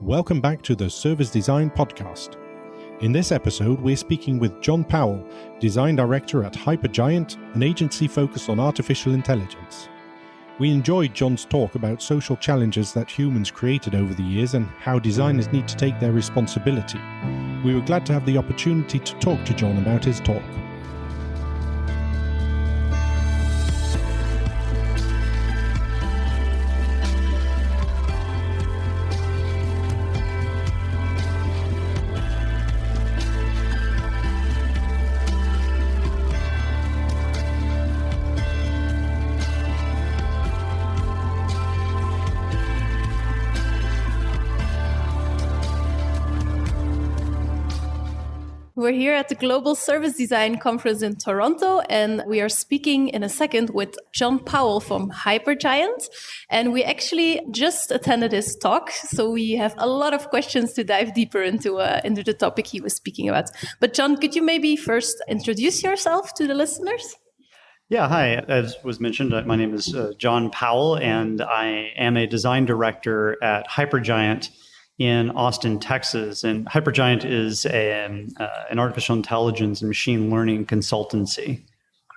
Welcome back to the Service Design Podcast. In this episode, we're speaking with John Powell, Design Director at Hypergiant, an agency focused on artificial intelligence. We enjoyed John's talk about social challenges that humans created over the years and how designers need to take their responsibility. We were glad to have the opportunity to talk to John about his talk. We're here at the Global Service Design Conference in Toronto, and we are speaking in a second with John Powell from Hypergiant. And we actually just attended his talk, so we have a lot of questions to dive deeper into the topic he was speaking about. But John, could you maybe first introduce yourself to the listeners? Yeah, hi. As was mentioned, my name is John Powell, and I am a design director at Hypergiant in Austin, Texas. And Hypergiant is an artificial intelligence and machine learning consultancy.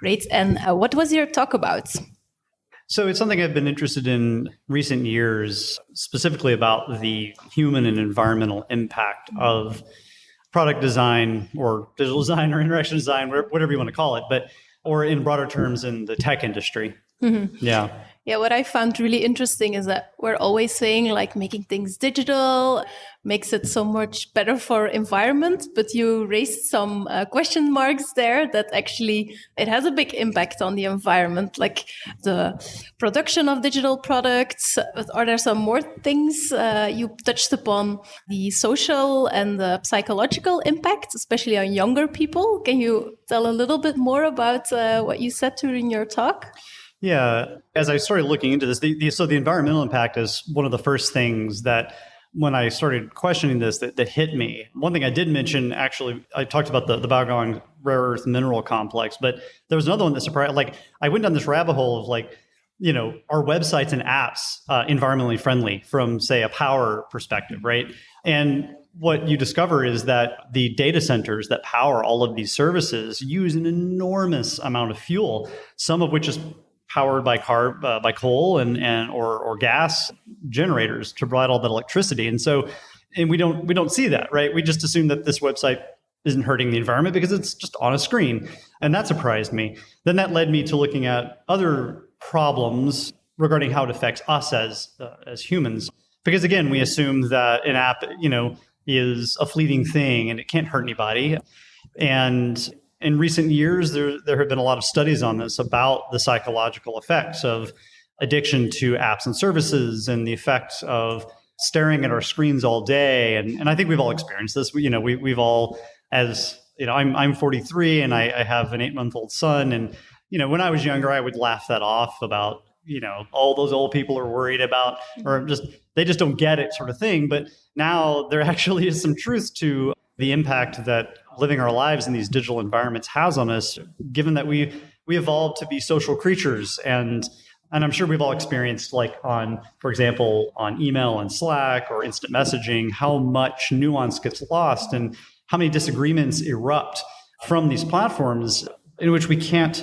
Great. And what was your talk about? So it's something I've been interested in recent years, specifically about the human and environmental impact of product design or digital design or interaction design, whatever you want to call it, or in broader terms in the tech industry. Mm-hmm. Yeah, what I found really interesting is that we're always saying like making things digital makes it so much better for environment, but you raised some question marks there that actually it has a big impact on the environment, like the production of digital products. Are there some more things you touched upon? The social and the psychological impact, especially on younger people. Can you tell a little bit more about what you said during your talk? Yeah, as I started looking into this, so the environmental impact is one of the first things that when I started questioning this that hit me. One thing I did mention, actually, I talked about the Powell rare earth mineral complex, but there was another one that surprised, like I went down this rabbit hole of like, you know, are websites and apps environmentally friendly from, say, a power perspective, right? And what you discover is that the data centers that power all of these services use an enormous amount of fuel, some of which is powered by coal or gas generators to provide all that electricity. And we don't see that, right? We just assume that this website isn't hurting the environment because it's just on a screen. And that surprised me. Then that led me to looking at other problems regarding how it affects us as humans. Because again, we assume that an app, is a fleeting thing and it can't hurt anybody. And in recent years, there have been a lot of studies on this about the psychological effects of addiction to apps and services and the effect of staring at our screens all day. And I think we've all experienced this. We've all, I'm 43 and I have an 8-month-old son. And, when I was younger, I would laugh that off about, all those old people are worried about, or they just don't get it sort of thing. But now there actually is some truth to the impact that living our lives in these digital environments has on us, given that we evolved to be social creatures. And I'm sure we've all experienced, like for example, on email and Slack or instant messaging, how much nuance gets lost and how many disagreements erupt from these platforms in which we can't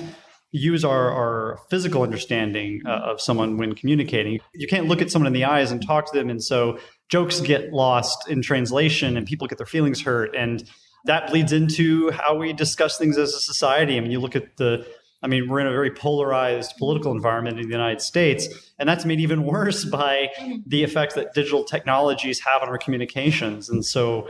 use our physical understanding of someone when communicating. You can't look at someone in the eyes and talk to them. And so jokes get lost in translation and people get their feelings hurt. And that bleeds into how we discuss things as a society. I mean, you look at we're in a very polarized political environment in the United States, and that's made even worse by the effects that digital technologies have on our communications. And so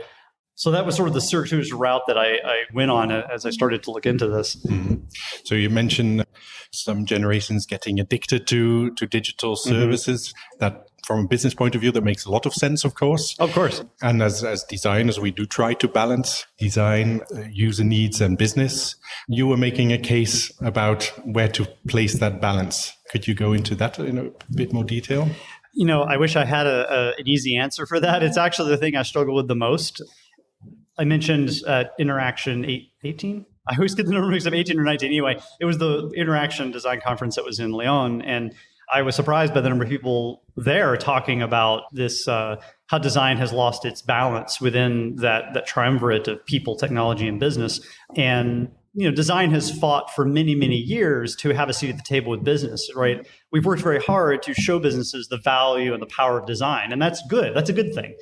that was sort of the circuitous route that I went on as I started to look into this. Mm-hmm. So you mentioned some generations getting addicted to digital services. That, from a business point of view, that makes a lot of sense, of course. Of course. And as designers, we do try to balance design, user needs, and business. You were making a case about where to place that balance. Could you go into that in a bit more detail? I wish I had an easy answer for that. It's actually the thing I struggle with the most. I mentioned Interaction 18. I always get the number mixed up, 18 or 19. Anyway, it was the Interaction Design Conference that was in Lyon. And I was surprised by the number of people there talking about this, how design has lost its balance within that triumvirate of people, technology, and business. And design has fought for many, many years to have a seat at the table with business, right? We've worked very hard to show businesses the value and the power of design, and that's good. That's a good thing.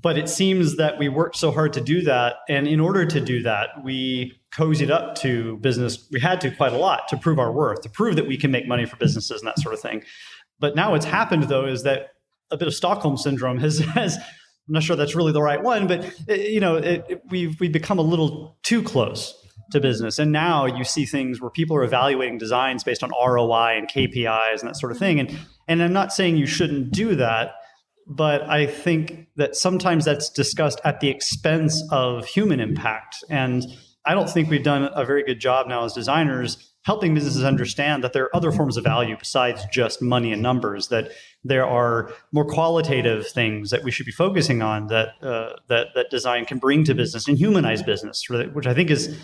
But it seems that we worked so hard to do that, and in order to do that, we cozied up to business. We had to quite a lot to prove our worth, to prove that we can make money for businesses and that sort of thing. But now what's happened, though, is that a bit of Stockholm syndrome has I'm not sure that's really the right one, but we've become a little too close to business. And now you see things where people are evaluating designs based on ROI and KPIs and that sort of thing. And I'm not saying you shouldn't do that, but I think that sometimes that's discussed at the expense of human impact. And I don't think we've done a very good job now as designers helping businesses understand that there are other forms of value besides just money and numbers, that there are more qualitative things that we should be focusing on that design can bring to business and humanize business, which I think is,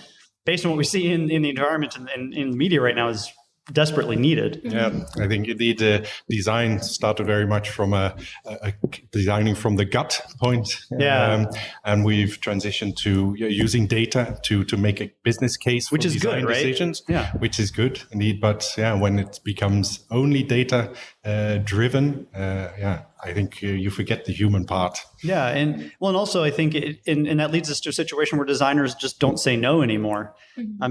based on what we see in the environment and in the media right now, is desperately needed. Yeah, I think indeed design started very much from a designing from the gut point. And we've transitioned to using data to make a business case, which for is design good, right? decisions. Yeah, which is good indeed. But when it becomes only data driven, I think you forget the human part. Yeah, and also I think and that leads us to a situation where designers just don't say no anymore. Mm-hmm. I've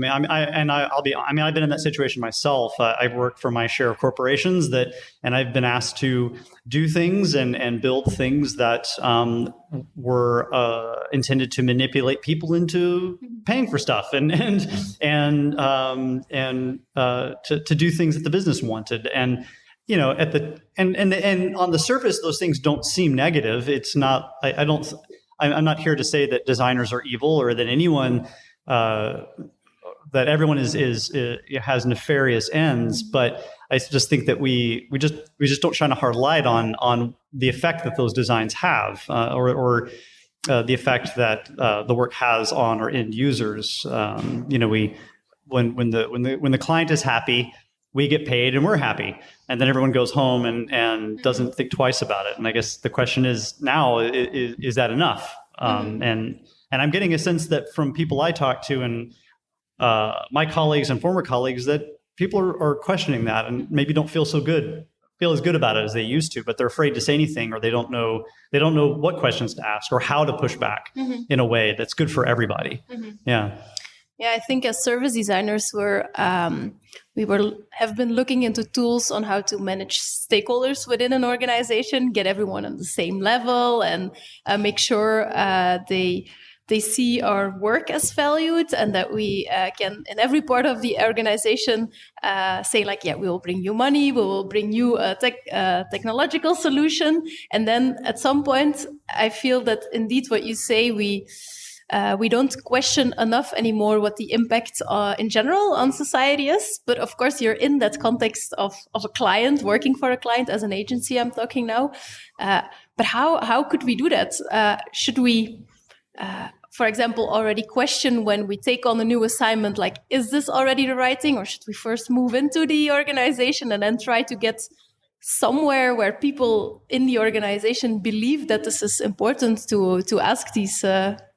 been in that situation myself. I've worked for my share of corporations and I've been asked to do things and build things that were intended to manipulate people into paying for stuff and to do things that the business wanted. And and on the surface, those things don't seem negative. It's not. I'm not here to say that designers are evil or that anyone, that everyone has nefarious ends. But I just think that we just don't shine a hard light on the effect that those designs have, or the effect that the work has on our end users. When the client is happy, we get paid and we're happy. And then everyone goes home and doesn't think twice about it. And I guess the question is now, is that enough? And I'm getting a sense that from people I talk to and my colleagues and former colleagues, that people are questioning that and maybe don't feel as good about it as they used to, but they're afraid to say anything, or they don't know what questions to ask or how to push back in a way that's good for everybody. Yeah, I think as service designers, have been looking into tools on how to manage stakeholders within an organization, get everyone on the same level, and make sure they see our work as valued, and that we can, in every part of the organization, say like, yeah, we will bring you money, we will bring you a technological solution, and then at some point, I feel that indeed what you say, we don't question enough anymore what the impact in general on society is. But of course, you're in that context of a client, working for a client as an agency, I'm talking now. But how could we do that? Should we, for example, already question when we take on a new assignment, like, is this already the right thing? Or should we first move into the organization and then try to get somewhere where people in the organization believe that this is important to ask these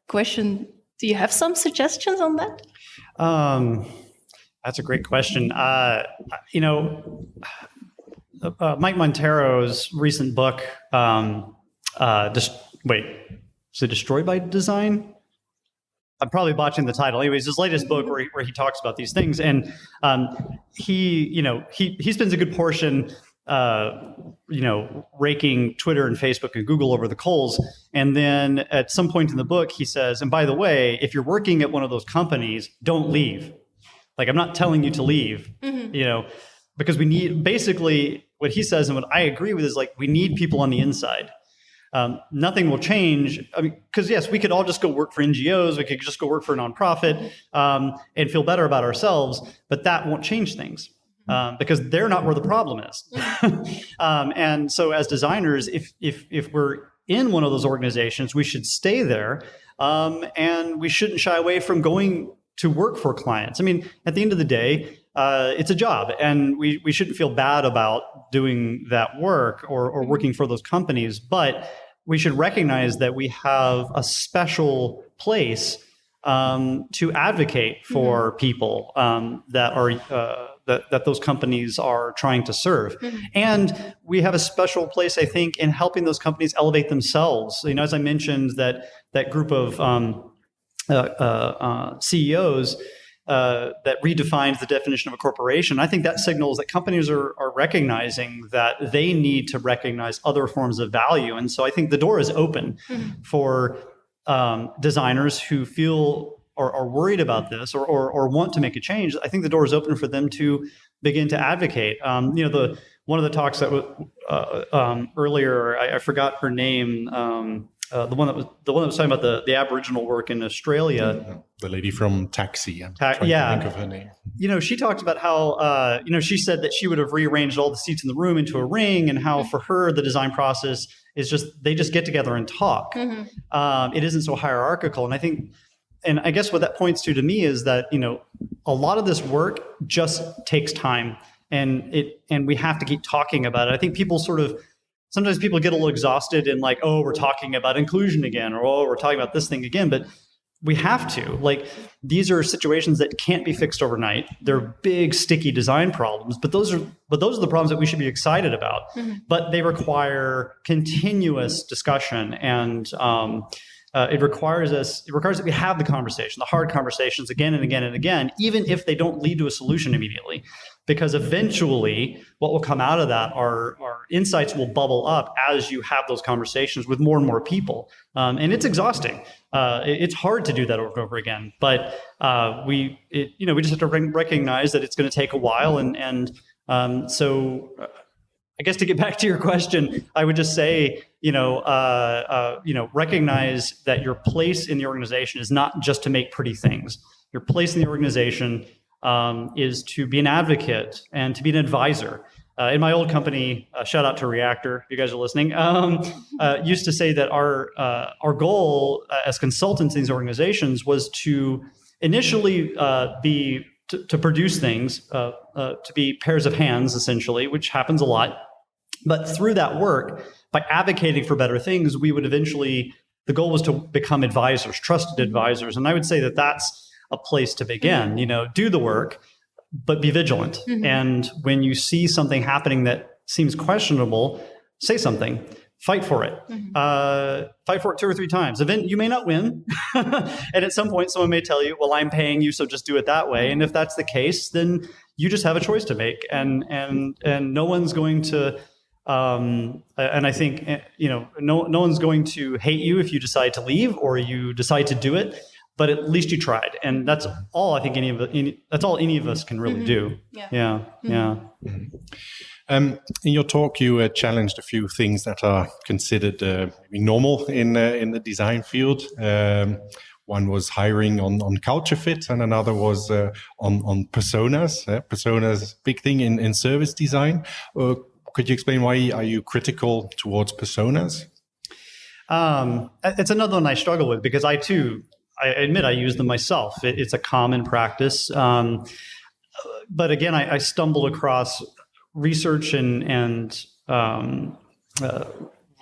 question? Do you have some suggestions on that? That's a great question. Mike Montero's recent book, is it Destroyed by Design? I'm probably botching the title. Anyways, his latest book where he talks about these things, and he spends a good portion raking Twitter and Facebook and Google over the coals. And then at some point in the book, he says, and by the way, if you're working at one of those companies, don't leave. Like, I'm not telling you to leave, because we need, basically what he says and what I agree with is, like, we need people on the inside. Nothing will change. I mean, because yes, we could all just go work for NGOs. We could just go work for a nonprofit and feel better about ourselves, but that won't change things. Because they're not where the problem is. And so as designers, if we're in one of those organizations, we should stay there, and we shouldn't shy away from going to work for clients. I mean, at the end of the day, it's a job, and we shouldn't feel bad about doing that work or working for those companies, but we should recognize that we have a special place to advocate for people that are that those companies are trying to serve. And we have a special place, I think, in helping those companies elevate themselves. As I mentioned, that group of CEOs that redefines the definition of a corporation. I think that signals that companies are recognizing that they need to recognize other forms of value. And so I think the door is open for designers who feel or are worried about this or want to make a change. I think the door is open for them to begin to advocate. One of the talks that was earlier, I forgot her name. The one that was talking about the Aboriginal work in Australia. The lady from Taxi. I'm trying to think of her name. She talked about how, she said that she would have rearranged all the seats in the room into a ring, and how for her the design process is they just get together and talk. It isn't so hierarchical. And I guess what that points to me is that, a lot of this work just takes time, and we have to keep talking about it. I think sometimes people get a little exhausted and like, oh, we're talking about inclusion again, or oh, we're talking about this thing again. But we have to. These are situations that can't be fixed overnight. They're big, sticky design problems, but those are the problems that we should be excited about. But they require continuous discussion, and it requires that we have the conversation, the hard conversations again and again and again, even if they don't lead to a solution immediately. Because eventually what will come out of that are insights will bubble up as you have those conversations with more and more people. And it's exhausting. It's hard to do that over and over again. But we just have to recognize that it's going to take a while. So I guess to get back to your question, I would just say, recognize that your place in the organization is not just to make pretty things. Your place in the organization is to be an advocate and to be an advisor. In my old company, shout out to Reactor, if you guys are listening, used to say that our goal as consultants in these organizations was to initially to produce things, to be pairs of hands, essentially, which happens a lot. But through that work, by advocating for better things, we would eventually, the goal was to become advisors, trusted advisors. And I would say that that's a place to begin. Do the work, but be vigilant. And when you see something happening that seems questionable, say something, fight for it. Fight for it 2 or 3 times. You may not win. And at some point, someone may tell you, well, I'm paying you, so just do it that way. And if that's the case, then you just have a choice to make. And no one's going to, and I think, no one's going to hate you if you decide to leave or you decide to do it. But at least you tried, and that's all I think that's all any of us can really do. Yeah. In your talk, you challenged a few things that are considered normal in the design field. One was hiring on culture fit, and another was on personas. Personas, big thing in service design. Could you explain why are you critical towards personas? It's another one I struggle with because I admit I use them myself. It's a common practice. But again, I stumbled across research and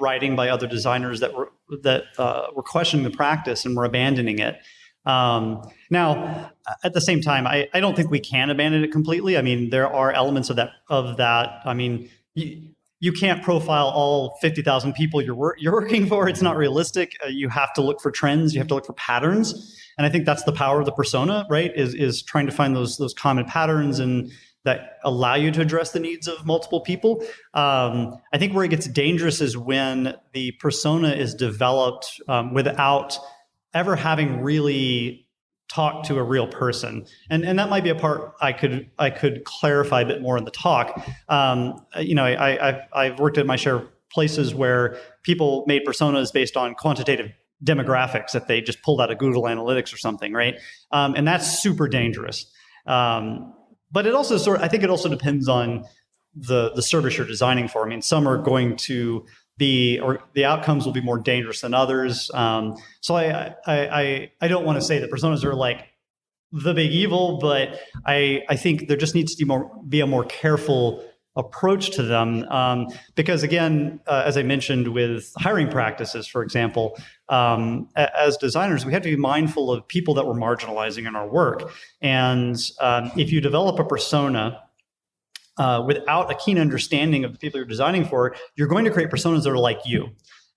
writing by other designers that were questioning the practice and were abandoning it. Now, at the same time, I don't think we can abandon it completely. I mean, there are elements of that. I mean, you can't profile all 50,000 people you're working for. It's not realistic. You have to look for trends. You have to look for patterns. And I think that's the power of the persona, right? Is trying to find those common patterns and that allow you to address the needs of multiple people. I think where it gets dangerous is when the persona is developed without ever having really talk to a real person. And that might be a part I could clarify a bit more in the talk. I've worked at my share of places where people made personas based on quantitative demographics that they just pulled out of Google Analytics or something, right? And that's super dangerous. But it also I think it also depends on the service you're designing for. I mean, some are going to or the outcomes will be more dangerous than others. So I don't want to say that personas are like the big evil, but I think there just needs to be a more careful approach to them, because again, as I mentioned with hiring practices, for example, as designers, we have to be mindful of people that we're marginalizing in our work. And if you develop a persona without a keen understanding of the people you're designing for, you're going to create personas that are like you,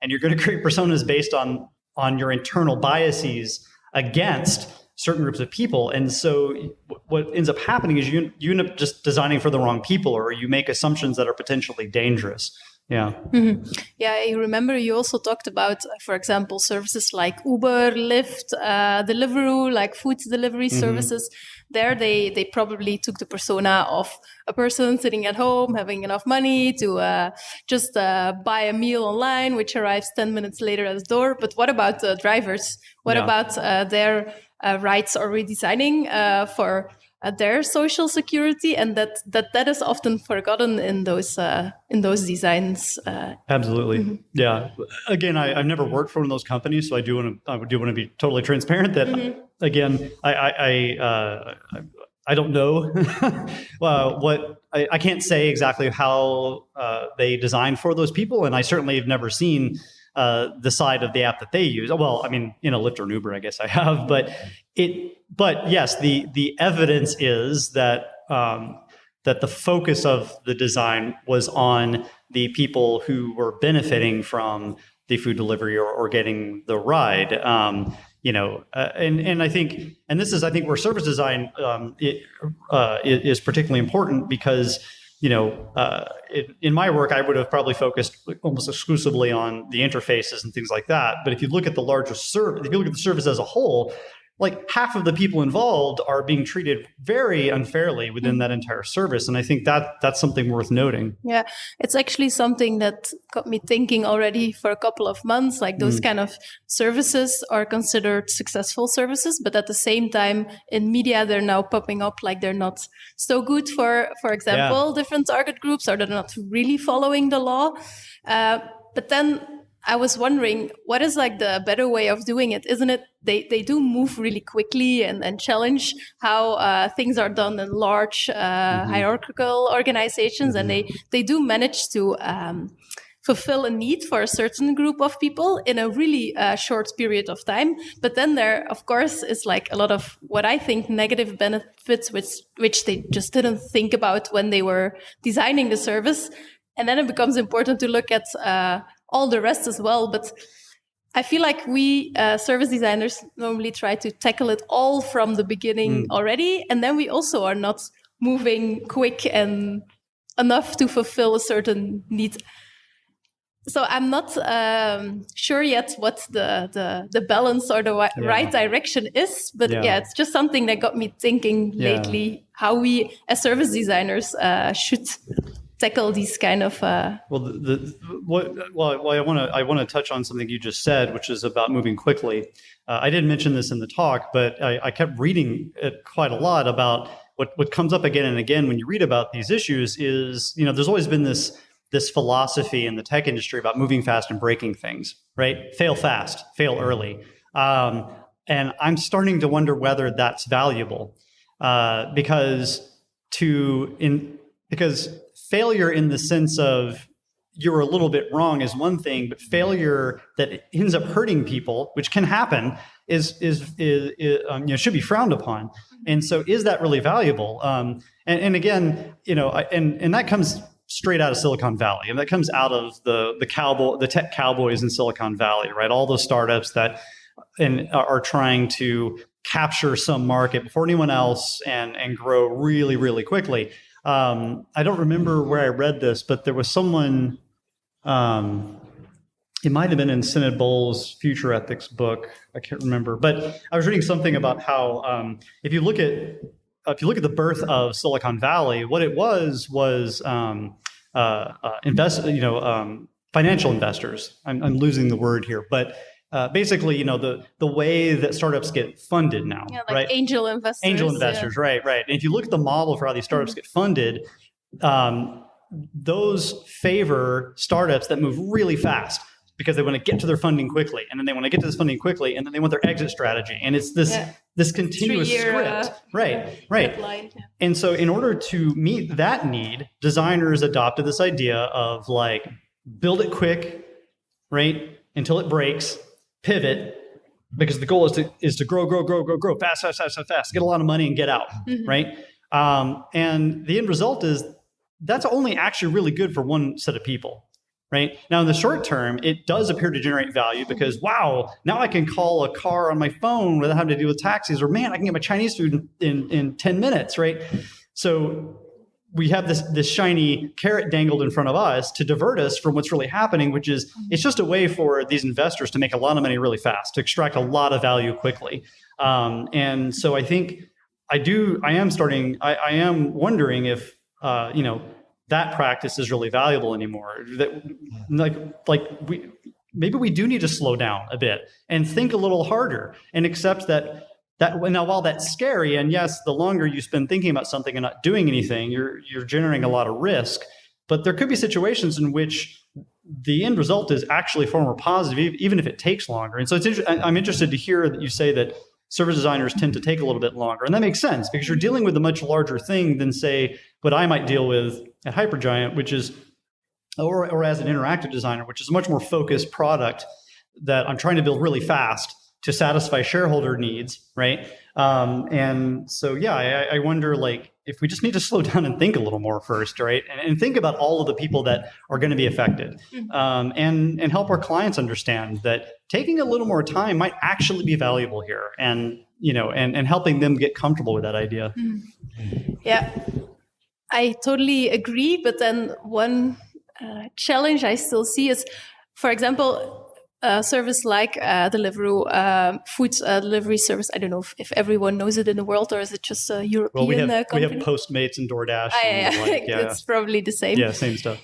and you're going to create personas based on your internal biases against certain groups of people. And so what ends up happening is you end up just designing for the wrong people, or you make assumptions that are potentially dangerous. Yeah. Mm-hmm. Yeah, I remember you also talked about, for example, services like Uber, Lyft, Deliveroo, like food delivery services. There, they probably took the persona of a person sitting at home, having enough money to just buy a meal online, which arrives 10 minutes later at the door. But what about drivers? What about their rights or redesigning for their social security, and that is often forgotten in those designs. Absolutely, yeah. Again, I've never worked for one of those companies, so I do want to be totally transparent. That again, I don't know what I can't say exactly how they design for those people, and I certainly have never seen the side of the app that they use. Well, I mean, Lyft or Uber, I guess I have, but yes, the evidence is that that the focus of the design was on the people who were benefiting from the food delivery or getting the ride. And I think, and this is, I think, where service design is particularly important, because in my work, I would have probably focused almost exclusively on the interfaces and things like that. But if you look at the larger service, if you look at the service as a whole, like half of the people involved are being treated very unfairly within that entire service. And I think that's something worth noting. Yeah, it's actually something that got me thinking already for a couple of months. Like those kind of services are considered successful services, but at the same time in media, they're now popping up like they're not so good for example, different target groups, or they're not really following the law. But then I was wondering, what is like the better way of doing it? Isn't it they do move really quickly and challenge how things are done in large hierarchical organizations, and they do manage to fulfill a need for a certain group of people in a really short period of time. But then there, of course, is like a lot of what I think negative benefits, which they just didn't think about when they were designing the service. And then it becomes important to look at all the rest as well. But I feel like we service designers normally try to tackle it all from the beginning already. And then we also are not moving quick and enough to fulfill a certain need. So I'm not sure yet what the balance or the right direction is. But it's just something that got me thinking lately, how we as service designers should tackle these kind of I want to touch on something you just said, which is about moving quickly. I didn't mention this in the talk, but I kept reading it quite a lot about what comes up again and again when you read about these issues is, there's always been this philosophy in the tech industry about moving fast and breaking things, right? Fail fast, fail early. And I'm starting to wonder whether that's valuable, because failure in the sense of you're a little bit wrong is one thing, but failure that ends up hurting people, which can happen, is should be frowned upon. And so, is that really valuable? And again, and that comes straight out of Silicon Valley, and that comes out of the tech cowboys in Silicon Valley, right? All those startups that are trying to capture some market before anyone else and grow really, really quickly. I don't remember where I read this, but there was someone, it might have been in Synod Bowles' Future Ethics book. I can't remember, but I was reading something about how if you look at the birth of Silicon Valley, what it was financial investors. I'm losing the word here, but basically, the way that startups get funded now, right? Angel investors. Right. And if you look at the model for how these startups get funded, those favor startups that move really fast because they want to get to their funding quickly, and then they want to get to this funding quickly, and then they want their exit strategy. And it's this this continuous 3-year, script. Right. Deadline. Yeah. And so in order to meet that need, designers adopted this idea of like, build it quick, right? Until it breaks, pivot, because the goal is to grow, fast, get a lot of money and get out, right? And the end result is that's only actually really good for one set of people, right? Now, in the short term, it does appear to generate value because, wow, now I can call a car on my phone without having to deal with taxis, or man, I can get my Chinese food in 10 minutes, right? So we have this shiny carrot dangled in front of us to divert us from what's really happening, which is it's just a way for these investors to make a lot of money really fast, to extract a lot of value quickly. And so I think I am wondering if, that practice is really valuable anymore. That maybe we do need to slow down a bit and think a little harder and accept that now, while that's scary, and yes, the longer you spend thinking about something and not doing anything, you're generating a lot of risk. But there could be situations in which the end result is actually far more positive, even if it takes longer. And so I'm interested to hear that you say that service designers tend to take a little bit longer. And that makes sense because you're dealing with a much larger thing than, say, what I might deal with at Hypergiant, which is, or as an interactive designer, which is a much more focused product that I'm trying to build really fast to satisfy shareholder needs, right? And so, yeah, I wonder, like, if we just need to slow down and think a little more first, right? And think about all of the people that are going to be affected, and help our clients understand that taking a little more time might actually be valuable here, and helping them get comfortable with that idea. Yeah, I totally agree. But then one challenge I still see is, for example, a service like Deliveroo, food delivery service. I don't know if everyone knows it in the world, or is it just a European company? We have Postmates and DoorDash. It's probably the same. Yeah, same stuff.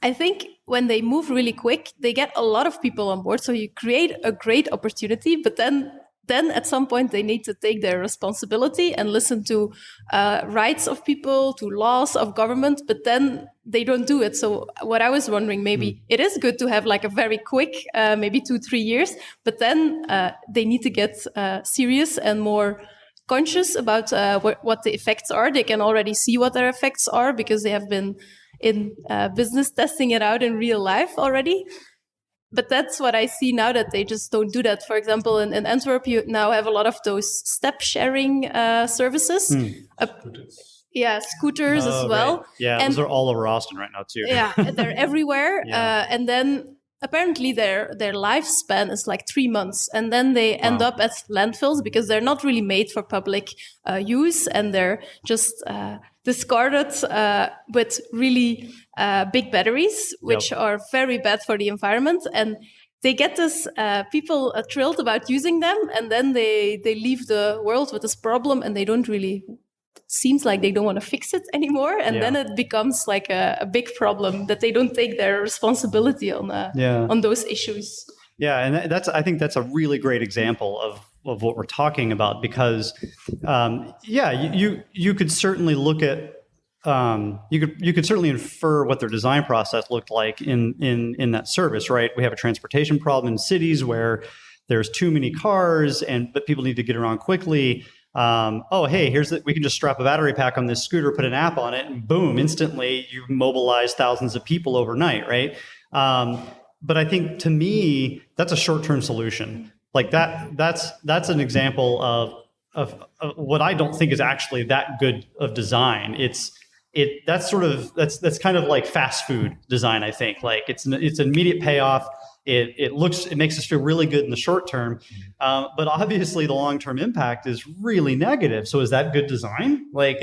I think when they move really quick, they get a lot of people on board. So you create a great opportunity, but then at some point they need to take their responsibility and listen to rights of people, to laws of government, but then they don't do it. So what I was wondering, maybe it is good to have like a very quick, maybe 2-3 years, but then they need to get serious and more conscious about what the effects are. They can already see what their effects are because they have been in business testing it out in real life already. But that's what I see now, that they just don't do that. For example, in Antwerp, you now have a lot of those step sharing services. Scooters as well. Right. Yeah, and those are all over Austin right now too. Yeah, they're everywhere. And then apparently their lifespan is like 3 months. And then they end up at landfills because they're not really made for public use. And they're just discarded with really big batteries, which are very bad for the environment. And they get this people thrilled about using them, and then they leave the world with this problem, and they don't really, seems like they don't want to fix it anymore. And then it becomes like a big problem that they don't take their responsibility on those issues. Yeah, and I think that's a really great example of what we're talking about, because you could certainly look at you could certainly infer what their design process looked like in that service, right? We have a transportation problem in cities where there's too many cars, but people need to get around quickly. We can just strap a battery pack on this scooter, put an app on it, and boom, instantly you mobilize thousands of people overnight, right? But I think, to me, that's a short-term solution. Like that's an example of what I don't think is actually that good of design. That's kind of like fast food design, I think. Like it's an immediate payoff. It makes us feel really good in the short term, but obviously the long-term impact is really negative. So is that good design? Like,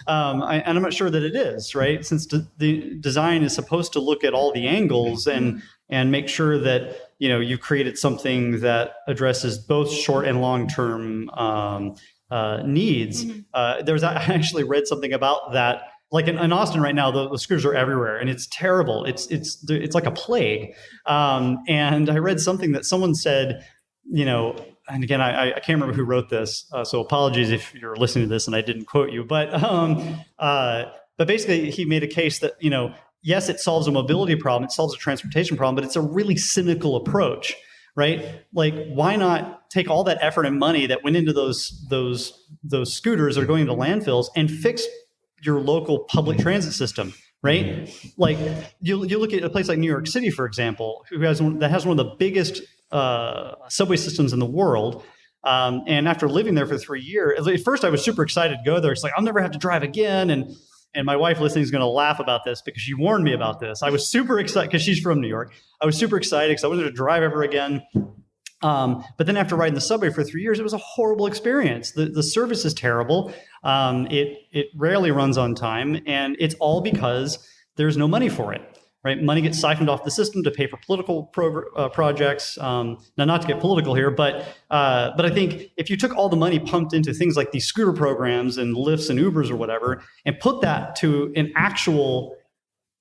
I'm not sure that it is, right? Since the design is supposed to look at all the angles and make sure that you've created something that addresses both short and long-term needs. I actually read something about that. Like in Austin right now, the scooters are everywhere, and it's terrible. It's like a plague. And I read something that someone said, and again, I can't remember who wrote this, so apologies if you're listening to this and I didn't quote you. But basically, he made a case that yes, it solves a mobility problem, it solves a transportation problem, but it's a really cynical approach. right? Like, why not take all that effort and money that went into those scooters that are going into landfills and fix your local public transit system, right? Like, you look at a place like New York City, for example, that has one of the biggest subway systems in the world. And after living there for 3 years, at first I was super excited to go there. It's like, I'll never have to drive again. And my wife listening is going to laugh about this because she warned me about this. I was super excited because she's from New York. I was super excited because I wanted to drive ever again. But then after riding the subway for 3 years, it was a horrible experience. The service is terrible. It rarely runs on time, and it's all because there's no money for it. Right, money gets siphoned off the system to pay for political projects. Now, not to get political here, but I think if you took all the money pumped into things like these scooter programs and Lyfts and Ubers or whatever, and put that to an actual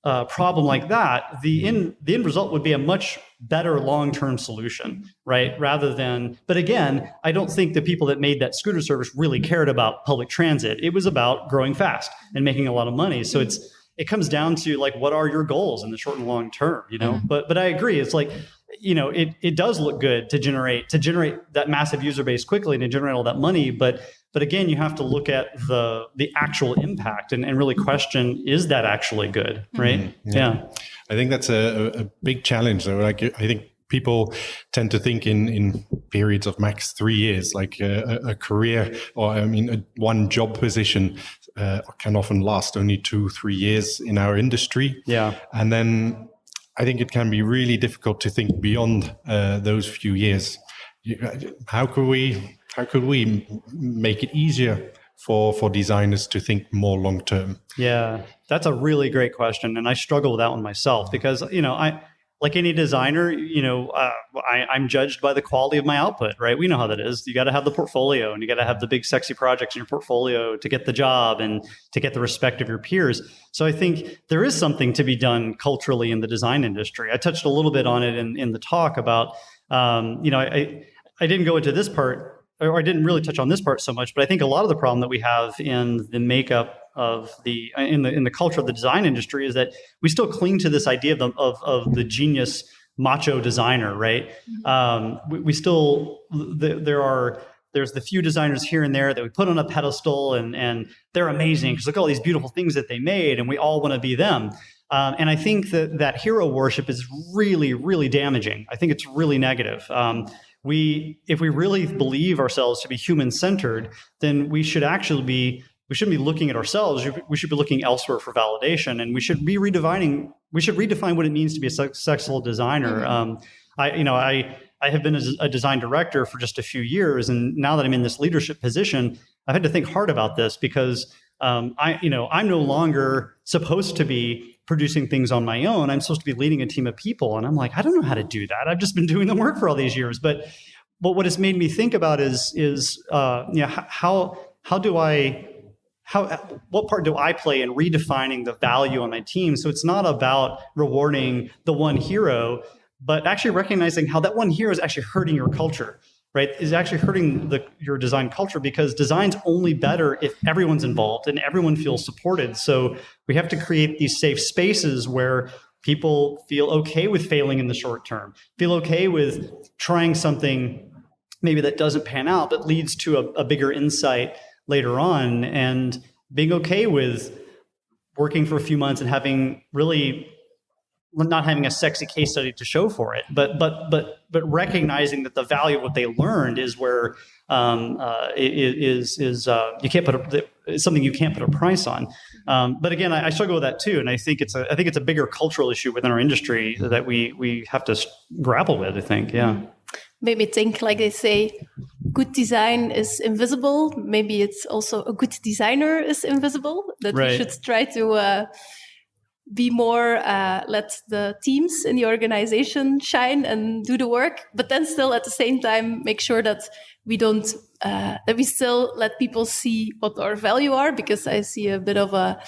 problem like that, the end result would be a much better long-term solution, right? Rather than, but again, I don't think the people that made that scooter service really cared about public transit. It was about growing fast and making a lot of money. So it comes down to like, what are your goals in the short and long term, you know? But I agree. It's like, you know, it does look good to generate that massive user base quickly and to generate all that money. But again, you have to look at the actual impact and really question, is that actually good, right? Yeah. I think that's a big challenge though. Like, I think people tend to think in periods of max 3 years, like a career, or one job position can often last only 2-3 years in our industry. Yeah. And then I think it can be really difficult to think beyond those few years. How could we make it easier for designers to think more long term? Yeah, that's a really great question. And I struggle with that one myself because, you know, like any designer, you know, I'm judged by the quality of my output, right? We know how that is. You got to have the portfolio, and you got to have the big, sexy projects in your portfolio to get the job and to get the respect of your peers. So I think there is something to be done culturally in the design industry. I touched a little bit on it in the talk about, you know, I didn't go into this part, or I didn't really touch on this part so much, but I think a lot of the problem that we have in the makeup of in the culture of the design industry is that we still cling to this idea of the genius macho designer, right? We still there's the few designers here and there that we put on a pedestal and they're amazing because look at all these beautiful things that they made and we all want to be them. And I think that hero worship is really, really damaging. I think it's really negative. If we really believe ourselves to be human-centered, then we shouldn't be looking at ourselves. We should be looking elsewhere for validation, and we should redefine what it means to be a successful designer. I have been a design director for just a few years, and now that I'm in this leadership position, I've had to think hard about this because I'm no longer supposed to be producing things on my own. I'm supposed to be leading a team of people, and I'm like, I don't know how to do that. I've just been doing the work for all these years. But what it's made me think about is what part do I play in redefining the value on my team? So it's not about rewarding the one hero, but actually recognizing how that one hero is actually hurting your culture, right? Is actually hurting your design culture, because design's only better if everyone's involved and everyone feels supported. So we have to create these safe spaces where people feel okay with failing in the short term, feel okay with trying something maybe that doesn't pan out, but leads to a bigger insight later on, and being okay with working for a few months and not having a sexy case study to show for it, but recognizing that the value of what they learned is where you can't it's something you can't put a price on. But again, I struggle with that too, and I think it's a bigger cultural issue within our industry that we have to grapple with. I think, yeah. Maybe think, like they say, good design is invisible. Maybe it's also a good designer is invisible. That right. We should try to be more, let the teams in the organization shine and do the work, but then still at the same time make sure that we don't, that we still let people see what our value are, because I see a bit of a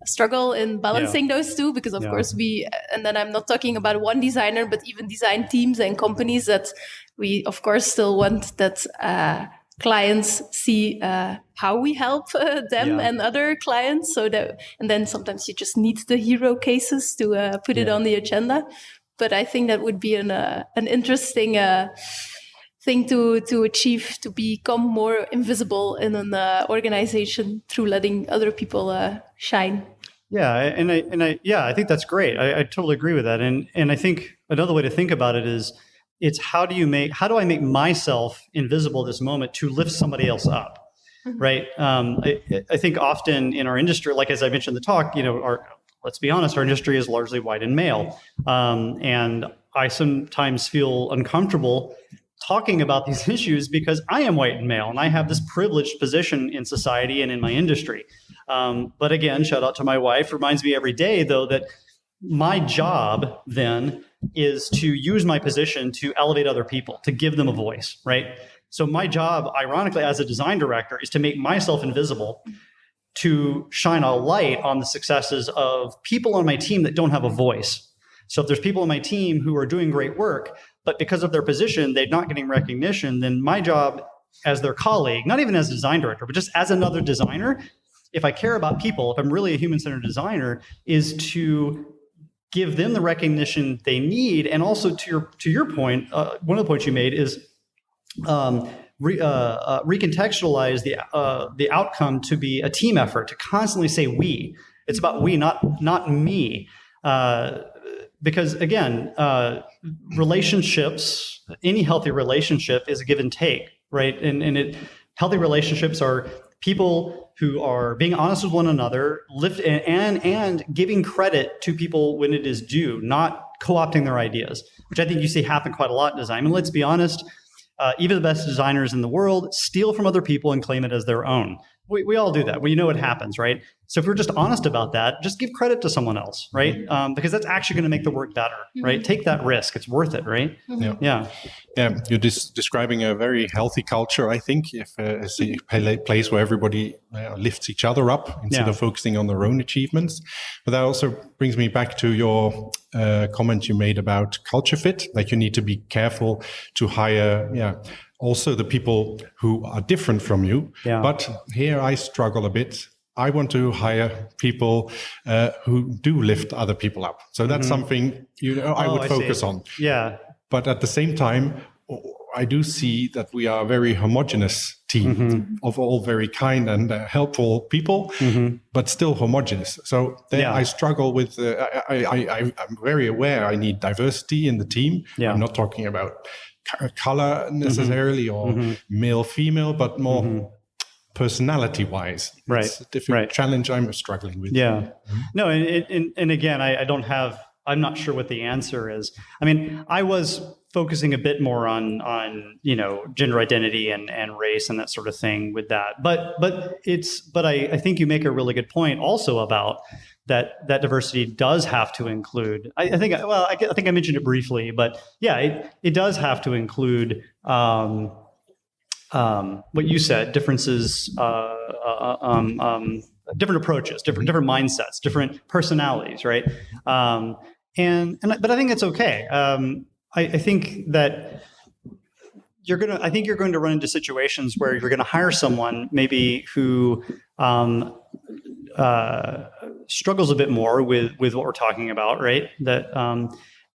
struggle in balancing those two, because of course and then I'm not talking about one designer, but even design teams and companies, that we of course still want that clients see how we help them and other clients, so that, and then sometimes you just need the hero cases to put it on the agenda. but I think that would be an interesting thing to achieve, to become more invisible in an organization through letting other people shine. Yeah, I think that's great. I totally agree with that. And I think another way to think about it is, it's how do I make myself invisible this moment to lift somebody else up, right? I think often in our industry, like as I mentioned in the talk, let's be honest, our industry is largely white and male, and I sometimes feel uncomfortable talking about these issues because I am white and male, and I have this privileged position in society and in my industry. But again, shout out to my wife, reminds me every day, though, that my job then is to use my position to elevate other people, to give them a voice, right? So my job, ironically, as a design director, is to make myself invisible, to shine a light on the successes of people on my team that don't have a voice. So if there's people on my team who are doing great work, but because of their position, they're not getting recognition, then my job as their colleague, not even as a design director, but just as another designer, if I care about people, if I'm really a human-centered designer, is to give them the recognition they need. And also to your point, one of the points you made is recontextualize the outcome to be a team effort, to constantly say we. It's about we, not me. Because again, relationships, any healthy relationship is a give and take, right? And healthy relationships are people who are being honest with one another, and giving credit to people when it is due, not co-opting their ideas, which I think you see happen quite a lot in design. And let's be honest, even the best designers in the world steal from other people and claim it as their own. We all do that. Well, it happens, right? So if we're just honest about that, just give credit to someone else, right? Because that's actually going to make the work better, right? Take that risk. It's worth it, right? Yeah. You're describing a very healthy culture, I think, if it's a place where everybody lifts each other up instead of focusing on their own achievements. But that also brings me back to your comment you made about culture fit, like you need to be careful to hire, also the people who are different from you. Yeah. But here I struggle a bit. I want to hire people who do lift other people up. So that's something I would focus on. Yeah. But at the same time, I do see that we are a very homogeneous team of all very kind and helpful people, but still homogeneous. So I struggle with, I'm very aware I need diversity in the team. Yeah. I'm not talking about color necessarily or male, female, but more personality wise. Right. It's a different challenge I'm struggling with. Yeah. No, and again, I'm not sure what the answer is. I mean, I was focusing a bit more on gender identity and race and that sort of thing with that. But I think you make a really good point also about that diversity does have to include, I think I mentioned it briefly, but it does have to include what you said, differences, different approaches, different mindsets, different personalities, right? But I think it's okay. I think that you're going to run into situations where you're going to hire someone maybe who struggles a bit more with what we're talking about, right? That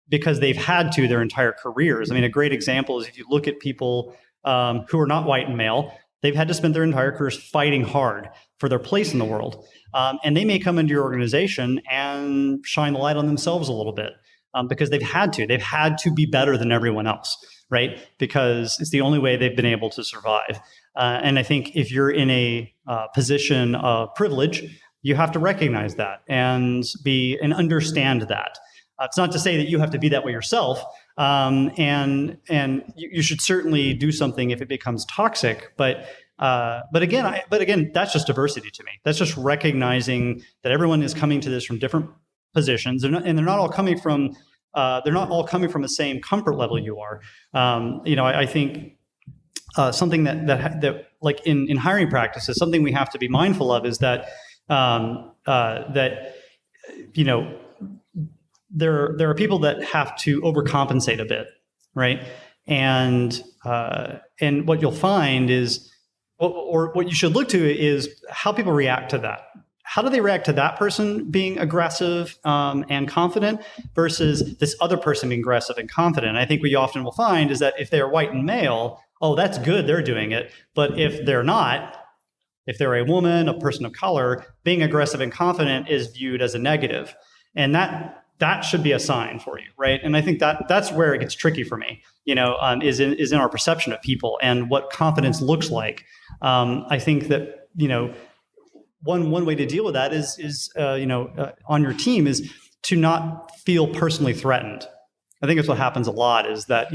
because they've had to their entire careers. I mean, a great example is if you look at people who are not white and male, they've had to spend their entire careers fighting hard for their place in the world. And they may come into your organization and shine the light on themselves a little bit because they've had to be better than everyone else, right? Because it's the only way they've been able to survive. And I think if you're in a position of privilege, you have to recognize that and understand that. It's not to say that you have to be that way yourself, and you should certainly do something if it becomes toxic. But again, that's just diversity to me. That's just recognizing that everyone is coming to this from different positions, and they're not all coming from the same comfort level you are. I think something that like in hiring practices, something we have to be mindful of is that there are people that have to overcompensate a bit, right? And what you'll find is, or what you should look to is how people react to that. how do they react to that person being aggressive and confident versus this other person being aggressive and confident? I think what you often will find is that if they're white and male, oh, that's good, they're doing it. But if they're not, if they're a woman, a person of color, being aggressive and confident is viewed as a negative. And that should be a sign for you, right? And I think that's where it gets tricky for me, is in our perception of people and what confidence looks like. I think that, one way to deal with that is on your team is to not feel personally threatened. I think that's what happens a lot is that,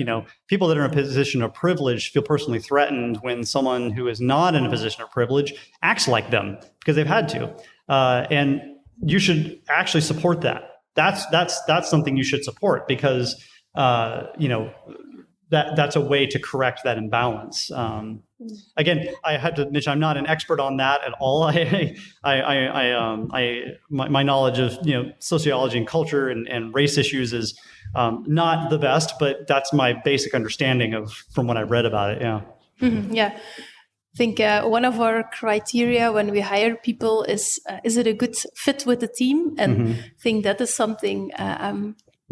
people that are in a position of privilege feel personally threatened when someone who is not in a position of privilege acts like them because they've had to. And you should actually support that. That's something you should support because, that's a way to correct that imbalance. Again, I have to mention I'm not an expert on that at all. My knowledge of sociology and culture and race issues is not the best, but that's my basic understanding from what I read about it. Yeah. Mm-hmm. Yeah. I think one of our criteria when we hire people is it a good fit with the team? And I think that is something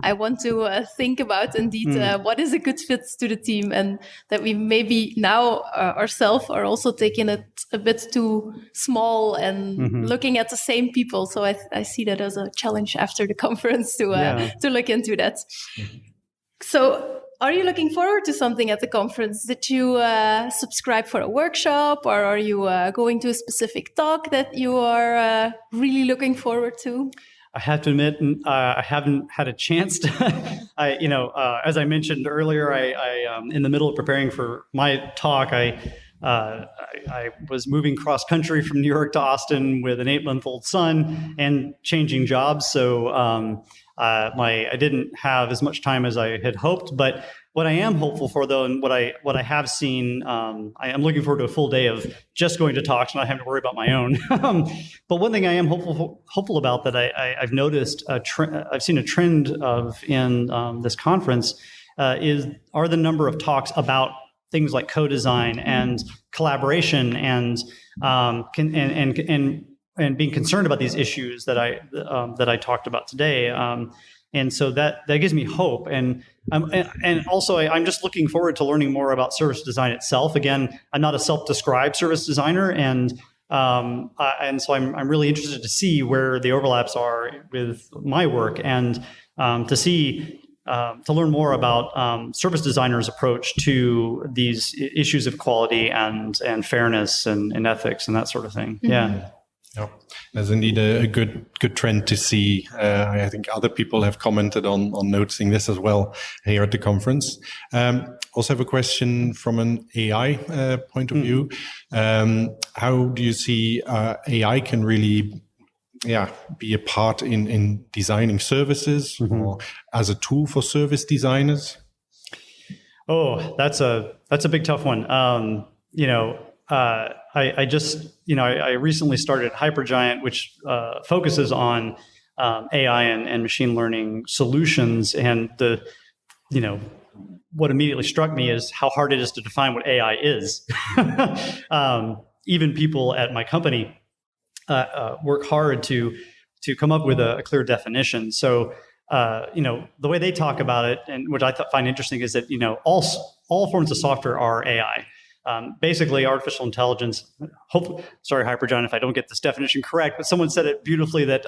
I want to think about indeed. What is a good fit to the team? And that we maybe now ourselves are also taking it a bit too small and looking at the same people. So I see that as a challenge after the conference to look into that. So are you looking forward to something at the conference? Did you subscribe for a workshop, or are you going to a specific talk that you are really looking forward to? I have to admit, I haven't had a chance to. As I mentioned earlier, I in the middle of preparing for my talk, I was moving cross country from New York to Austin with an 8-month-old son and changing jobs. So I didn't have as much time as I had hoped. But what I am hopeful for, though, and what I have seen, I am looking forward to a full day of just going to talks, not having to worry about my own. But one thing I am hopeful about that I've noticed, I've seen a trend of in this conference are the number of talks about things like co-design and collaboration and being concerned about these issues that I talked about today. And so that gives me hope. And also I'm just looking forward to learning more about service design itself. Again, I'm not a self-described service designer, and so I'm really interested to see where the overlaps are with my work and to learn more about service designers' approach to these issues of quality and fairness and ethics and that sort of thing. Yeah. Yeah, there's indeed a good trend to see. I think other people have commented on noticing this as well here at the conference. Also have a question from an AI point of view. How do you see AI can really be a part in designing services or as a tool for service designers? Oh, that's a big tough one. I recently started Hypergiant, which focuses on AI and machine learning solutions. And what immediately struck me is how hard it is to define what AI is. Even people at my company work hard to come up with a clear definition. So, the way they talk about it, and which I find interesting, is that all forms of software are AI. Basically, artificial intelligence. Sorry, Hypergiant, if I don't get this definition correct, but someone said it beautifully that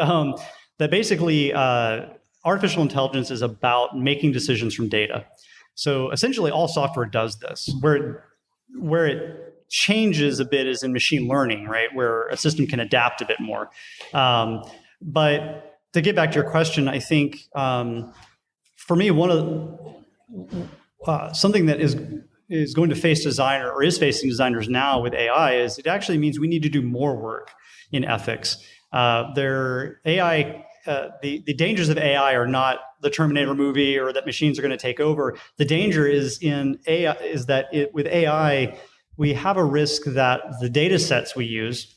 basically artificial intelligence is about making decisions from data. So essentially, all software does this. Where it changes a bit is in machine learning, right? Where a system can adapt a bit more. But to get back to your question, I think for me, something that is going to face designer or is facing designers now with AI is it actually means we need to do more work in ethics. The dangers of AI are not the Terminator movie or that machines are going to take over. The danger is in AI is that with AI, we have a risk that the data sets we use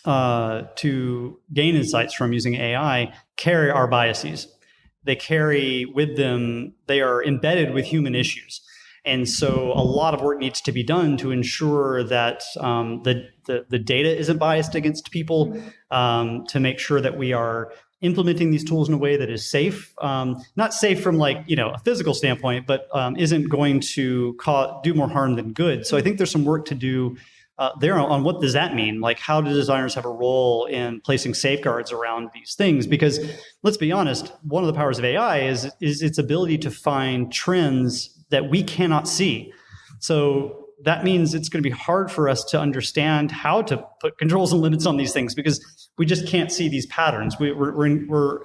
to gain insights from using AI carry our biases. They carry with them, they are embedded with human issues. And so a lot of work needs to be done to ensure that the data isn't biased against people, to make sure that we are implementing these tools in a way that is safe, not safe from a physical standpoint, but isn't going to do more harm than good. So I think there's some work to do there on what does that mean? Like, how do designers have a role in placing safeguards around these things? Because let's be honest, one of the powers of AI is its ability to find trends that we cannot see. So that means it's going to be hard for us to understand how to put controls and limits on these things because we just can't see these patterns. We're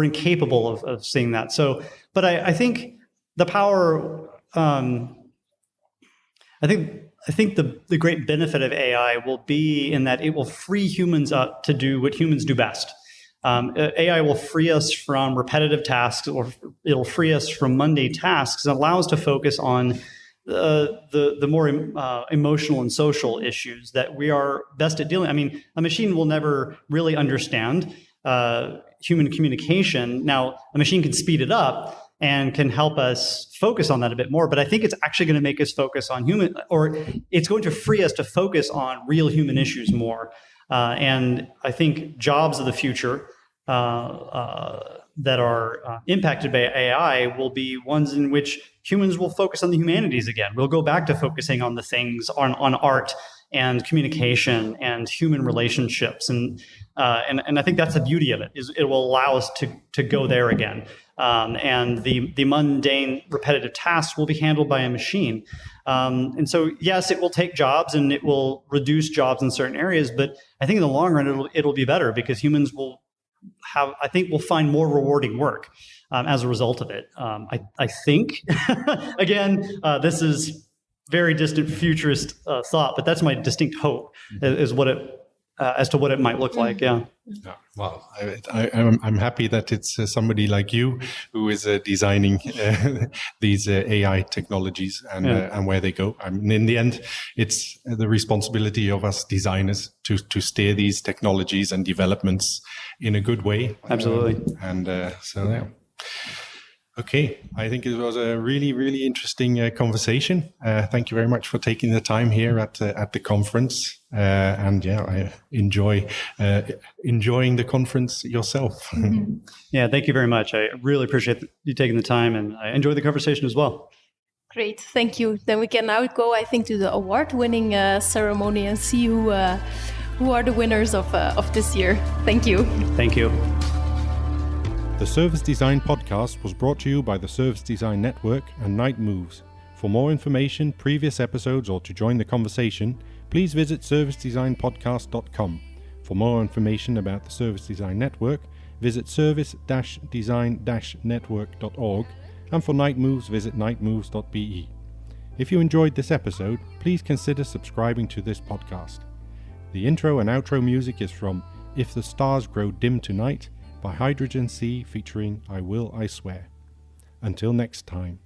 incapable of seeing that. So, but I think the power. I think the great benefit of AI will be in that it will free humans up to do what humans do best. AI will free us from repetitive tasks, or it'll free us from mundane tasks, and allow us to focus on the more emotional and social issues that we are best at dealing. I mean, a machine will never really understand human communication. Now, a machine can speed it up and can help us focus on that a bit more. But I think it's actually going to make us focus on it's going to free us to focus on real human issues more. And I think jobs of the future that are impacted by AI will be ones in which humans will focus on the humanities again. We'll go back to focusing on the things on art and communication and human relationships. And I think that's the beauty of it, is it will allow us to go there again. And the mundane, repetitive tasks will be handled by a machine. And so, yes, it will take jobs and it will reduce jobs in certain areas, but I think in the long run, it'll be better because humans will find more rewarding work as a result of it. I think, again, this is very distant futurist thought, but that's my distinct hope is what it as to what it might look like. Yeah. Well, I'm happy that it's somebody like you who is designing these AI technologies and where they go. I mean, in the end, it's the responsibility of us designers to steer these technologies and developments in a good way. Absolutely. So yeah. Okay, I think it was a really, really interesting conversation. Thank you very much for taking the time here at the conference. I enjoying the conference yourself. Mm-hmm. Yeah, thank you very much. I really appreciate you taking the time, and I enjoyed the conversation as well. Great, thank you. Then we can now go, I think, to the award-winning ceremony and see who are the winners of this year. Thank you. Thank you. The Service Design Podcast was brought to you by the Service Design Network and Night Moves. For more information, previous episodes, or to join the conversation, please visit servicedesignpodcast.com. For more information about the Service Design Network, visit service-design-network.org, and for Night Moves, visit nightmoves.be. If you enjoyed this episode, please consider subscribing to this podcast. The intro and outro music is from If the Stars Grow Dim Tonight by Hydrogen Sea featuring I Will, I Swear. Until next time.